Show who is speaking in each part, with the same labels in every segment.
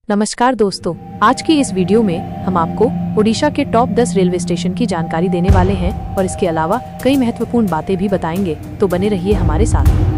Speaker 1: नमस्कार दोस्तों, आज की इस वीडियो में हम आपको ओडिशा के टॉप 10 रेलवे स्टेशन की जानकारी देने वाले हैं और इसके अलावा कई महत्वपूर्ण बातें भी बताएंगे, तो बने रहिए हमारे साथ।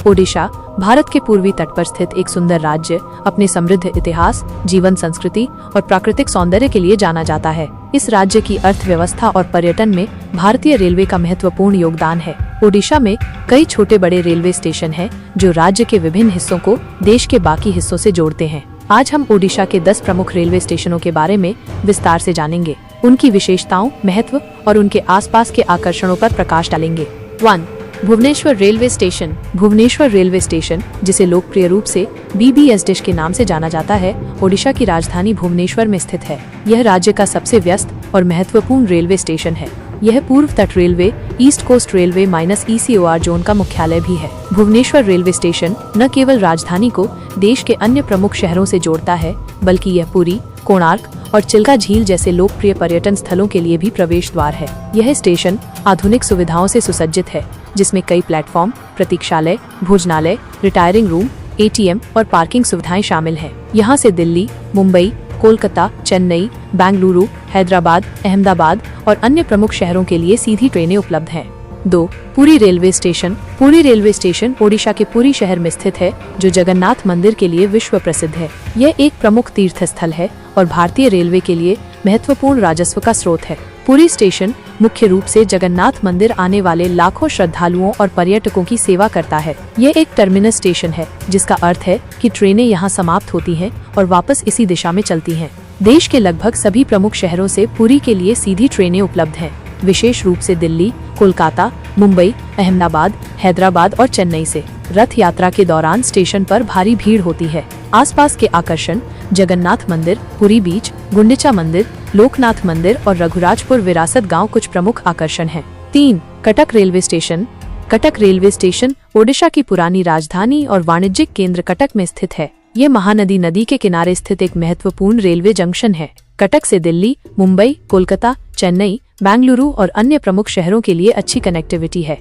Speaker 1: ओडिशा भारत के पूर्वी तट पर स्थित एक सुंदर राज्य अपने समृद्ध इतिहास, जीवन संस्कृति और प्राकृतिक सौंदर्य के लिए जाना जाता है। इस राज्य की अर्थव्यवस्था और पर्यटन में भारतीय रेलवे का महत्वपूर्ण योगदान है। ओडिशा में कई छोटे बड़े रेलवे स्टेशन हैं, जो राज्य के विभिन्न हिस्सों को देश के बाकी हिस्सों से जोड़ते हैं। आज हम ओडिशा के 10 प्रमुख रेलवे स्टेशनों के बारे में विस्तार से जानेंगे, उनकी विशेषताओं, महत्व और उनके आसपास के आकर्षणों पर प्रकाश डालेंगे। 1. Bhubaneswar railway station. Bhubaneswar railway station, जिसे लोकप्रिय रूप से BBS डिश के नाम से जाना जाता है, ओडिशा की राजधानी भुवनेश्वर में स्थित है। यह राज्य का सबसे व्यस्त और महत्वपूर्ण रेलवे स्टेशन है। यह पूर्व तट railway, east coast railway -ECOR zone का मुख्यालय भी है। भुवनेश्वर रेलवे स्टेशन न केवल राजधानी को देश के अन्य प्रमुख शहरों से जोड़ता है, बल्कि यह पुरी, कोणार्क और चिल्का झील जैसे लोकप्रिय पर्यटन स्थलों के लिए भी प्रवेश द्वार है। यह स्टेशन आधुनिक सुविधाओं से सुसज्जित है, जिसमें कई प्लेटफॉर्म, प्रतीक्षालय, भोजनालय, रिटायरिंग रूम, ATM और पार्किंग सुविधाएं शामिल हैं। यहाँ से दिल्ली, मुंबई, कोलकाता, चेन्नई, बेंगलुरु, हैदराबाद, अहमदाबाद और अन्य प्रमुख शहरों के लिए सीधी ट्रेनें उपलब्ध हैं। 2. Puri railway station. Puri railway station Odisha के पुरी शहर में स्थित है, जो जगन्नाथ मंदिर के लिए विश्व प्रसिद्ध है। यह एक प्रमुख तीर्थ स्थल है और भारतीय रेलवे के लिए महत्वपूर्ण राजस्व का स्रोत है। पुरी स्टेशन मुख्य रूप से जगन्नाथ मंदिर आने वाले लाखों श्रद्धालुओं और पर्यटकों की सेवा करता है। यह एक टर्मिनस स्टेशन है, जिसका अर्थ है कि ट्रेनें यहां समाप्त होती हैं और वापस इसी दिशा में चलती हैं। देश के लगभग सभी प्रमुख शहरों से पुरी के लिए सीधी ट्रेनें उपलब्ध हैं, विशेष रूप से दिल्ली, कोलकाता, मुंबई, अहमदाबाद, हैदराबाद और चेन्नई से। रथ यात्रा के दौरान स्टेशन पर भारी भीड़ होती है। आसपास के आकर्षण जगन्नाथ मंदिर, पुरी बीच, गुंडिचा मंदिर, लोकनाथ मंदिर और रघुराजपुर विरासत गांव कुछ प्रमुख आकर्षण हैं। 3. Cuttack railway station. Cuttack railway station Odisha की पुरानी राजधानी और वाणिज्यिक केंद्र कटक में स्थित है। ये महानदी नदी के किनारे स्थित एक महत्वपूर्ण रेलवे जंक्शन है। कटक से दिल्ली, मुंबई, कोलकाता, चेन्नई, बेंगलुरु और अन्य प्रमुख शहरों के लिए अच्छी कनेक्टिविटी है।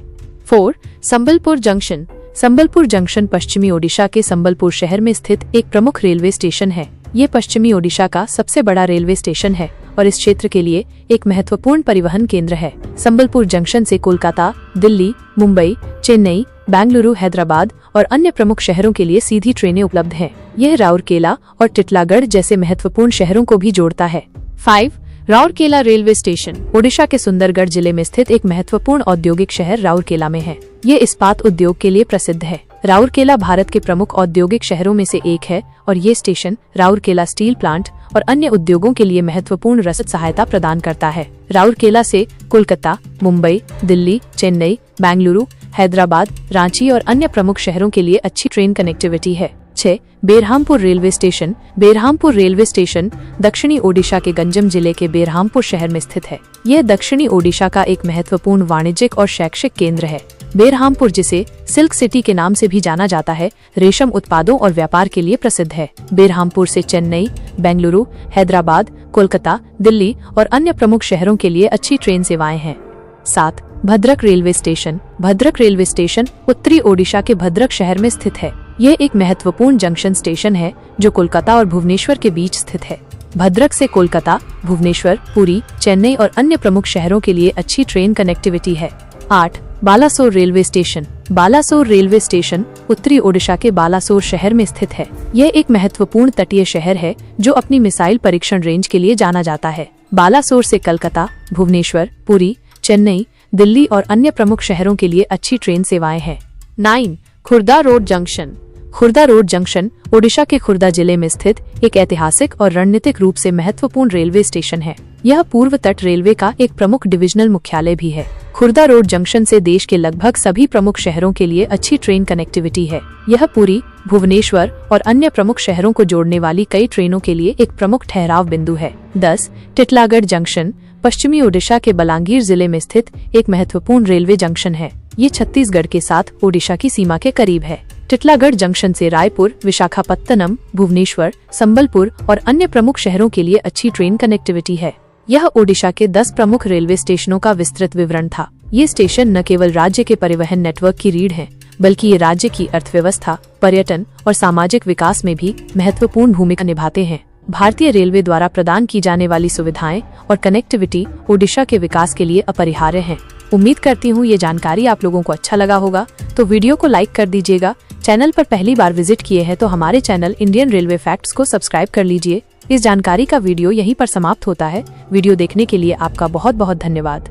Speaker 1: 4. संबलपुर जंक्शन। संबलपुर जंक्शन पश्चिमी ओडिशा के संबलपुर शहर में स्थित एक प्रमुख रेलवे स्टेशन है। ये पश्चिमी ओडिशा का सबसे बड़ा रेलवे स्टेशन है और इस क्षेत्र के लिए एक महत्वपूर्ण परिवहन केंद्र है। संबलपुर जंक्शन से कोलकाता, दिल्ली, मुंबई, चेन्नई, बेंगलुरु, हैदराबाद और अन्य प्रमुख शहरों के लिए सीधी ट्रेनें उपलब्ध हैं। यह राउरकेला और टिटलागढ़ जैसे महत्वपूर्ण शहरों को भी जोड़ता है। 5. राउरकेला रेलवे स्टेशन ओडिशा के सुंदरगढ़ जिले में स्थित एक महत्वपूर्ण औद्योगिक शहर राउरकेला में है। ये इस्पात उद्योग के लिए प्रसिद्ध है। राउरकेला भारत के प्रमुख औद्योगिक शहरों में से एक है और ये स्टेशन राउरकेला स्टील प्लांट और अन्य उद्योगों के लिए महत्वपूर्ण रसद सहायता प्रदान करता है। राउरकेला से कोलकाता, मुंबई, दिल्ली, चेन्नई, बेंगलुरु, हैदराबाद, रांची और अन्य प्रमुख शहरों के लिए अच्छी ट्रेन कनेक्टिविटी है। 6. Berhampur railway station. Berhampur railway station दक्षिणी ओडिशा के गंजम जिले के बेरहामपुर शहर में स्थित है। यह दक्षिणी ओडिशा का एक महत्वपूर्ण वाणिज्यिक और शैक्षिक केंद्र है। बेरहामपुर, जिसे सिल्क सिटी के नाम से भी जाना जाता है, रेशम उत्पादों और व्यापार के लिए प्रसिद्ध है। बेरहामपुर से चेन्नई, बेंगलुरु, हैदराबाद, कोलकाता, दिल्ली और अन्य प्रमुख शहरों के लिए अच्छी ट्रेन सेवाएं हैं। 7. Bhadrak railway station. Bhadrak railway station उत्तरी ओडिशा के भद्रक शहर में स्थित है। यह एक महत्वपूर्ण जंक्शन स्टेशन है, जो कोलकाता और भुवनेश्वर के बीच स्थित है। भद्रक से कोलकाता, भुवनेश्वर, पुरी, चेन्नई और अन्य प्रमुख शहरों के लिए अच्छी ट्रेन कनेक्टिविटी है। 8. Balasore railway station. Balasore railway station उत्तरी ओडिशा के बालासोर शहर में स्थित है। यह एक महत्वपूर्ण तटीय शहर है, जो अपनी मिसाइल परीक्षण रेंज के लिए जाना जाता है। बालासोर से कलकत्ता, भुवनेश्वर, पुरी, चेन्नई, दिल्ली और अन्य प्रमुख शहरों के लिए अच्छी ट्रेन सेवाएं हैं। 9. Khurda road junction. Khurda road junction Odisha के खुर्दा जिले में स्थित एक ऐतिहासिक और रणनीतिक रूप से महत्वपूर्ण रेलवे स्टेशन है। यह पूर्व तट रेलवे का एक प्रमुख डिविजनल मुख्यालय भी है। खुर्दा रोड जंक्शन से देश के लगभग सभी प्रमुख शहरों के लिए अच्छी ट्रेन कनेक्टिविटी है। यह पुरी, भुवनेश्वर और अन्य प्रमुख शहरों को जोड़ने वाली कई ट्रेनों के लिए एक प्रमुख ठहराव बिंदु है। 10. टिटलागढ़ जंक्शन पश्चिमी ओडिशा के बलांगीर जिले में स्थित एक महत्वपूर्ण रेलवे जंक्शन है। ये छत्तीसगढ़ के साथ ओडिशा की सीमा के करीब है। टिटलागढ़ जंक्शन से रायपुर, विशाखापत्तनम, भुवनेश्वर, संबलपुर और अन्य प्रमुख शहरों के लिए अच्छी ट्रेन कनेक्टिविटी है। यह ओडिशा के 10 प्रमुख रेलवे स्टेशनों का विस्तृत विवरण था। ये स्टेशन न केवल राज्य के परिवहन नेटवर्क की रीढ़ हैं, बल्कि ये राज्य की अर्थव्यवस्था, पर्यटन और सामाजिक विकास में भी महत्वपूर्ण भूमिका निभाते हैं। भारतीय रेलवे द्वारा प्रदान की जाने वाली सुविधाएं और कनेक्टिविटी ओडिशा के विकास के लिए अपरिहार्य हैं। उम्मीद करती हूँ ये जानकारी आप लोगों को अच्छा लगा होगा, तो वीडियो को लाइक कर दीजिएगा। चैनल पर पहली बार विजिट किए हैं तो हमारे चैनल इंडियन रेलवे फैक्ट्स को सब्सक्राइब कर लीजिए। इस जानकारी का वीडियो यहीं पर समाप्त होता है। वीडियो देखने के लिए आपका बहुत बहुत धन्यवाद।